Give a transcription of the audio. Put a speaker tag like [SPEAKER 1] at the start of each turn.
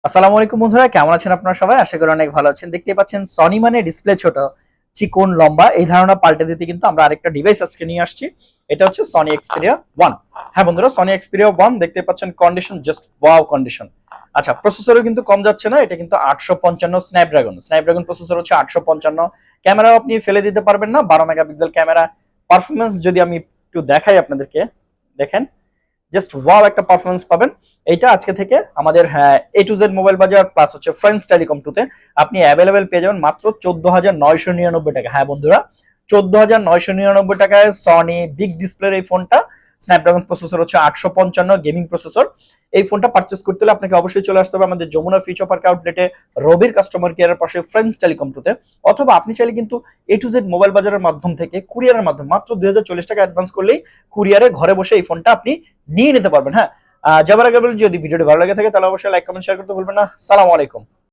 [SPEAKER 1] আসসালামু আলাইকুম বন্ধুরা, কেমন আছেন আপনারা সবাই? আশা করি অনেক ভালো আছেন। দেখতে পাচ্ছেন সনি মানে ডিসপ্লে ছোট, চিকন লম্বা, এই ধারণা পাল্টে দিতে কিন্তু আমরা আরেকটা ডিভাইস আজকে নিয়ে আসছি। এটা হচ্ছে সনি এক্সপেরিয়া 1। হ্যাঁ বন্ধুরা, সনি এক্সপেরিয়া 1 দেখতে পাচ্ছেন, কন্ডিশন জাস্ট ওয়াও কন্ডিশন। আচ্ছা, প্রসেসরও কিন্তু কম যাচ্ছে না, এটা কিন্তু 855 স্ন্যাপড্রাগন প্রসেসর হচ্ছে 855। ক্যামেরাও আপনি ফেলে দিতে পারবেন না, 12 মেগাপিক্সেল ক্যামেরা। পারফরমেন্স যদি আমি একটু দেখাই আপনাদেরকে, দেখেন জাস্ট ওয়াও একটা পারফরমেন্স পাবেন। এইটা আজকে থেকে আমাদের A to Z মোবাইল বাজার প্লাস হচ্ছে ফ্রেন্ডস টেলিকম টুতে আপনি অ্যাভেলেবেল পেয়ে যাবেন মাত্র 14,999 টাকা। হ্যাঁ বন্ধুরা, 14,999 টাকায় সনি বিগ ডিসপ্লের এই ফোনটা, স্ন্যাপড্রাগন প্রসেসর হচ্ছে 855 গেমিং প্রসেসর। এই ফোনটা পারচেস করতে হলে আপনাকে অবশ্যই চলে আসতে হবে আমাদের যমুনা ফিউচার পার্ক আউটলেটে, রবির কাস্টমার কেয়ারের পাশে ফ্রেন্ডস টেলিকম টুতে। অথবা আপনি চাইলে কিন্তু A to Z মোবাইল বাজারের মাধ্যম থেকে কুরিয়ারের মাধ্যমে মাত্র 2,040 টাকা অ্যাডভান্স করলেই কুরিয়ারে ঘরে বসে এই ফোনটা আপনি নিয়ে নিতে পারবেন। হ্যাঁ, যাবার আগে বলি, যদি ভিডিওটি ভালো লাগে থাকে তাহলে অবশ্যই লাইক কমেন্ট শেয়ার করতে ভুলবেন না। সালাম আলাইকুম।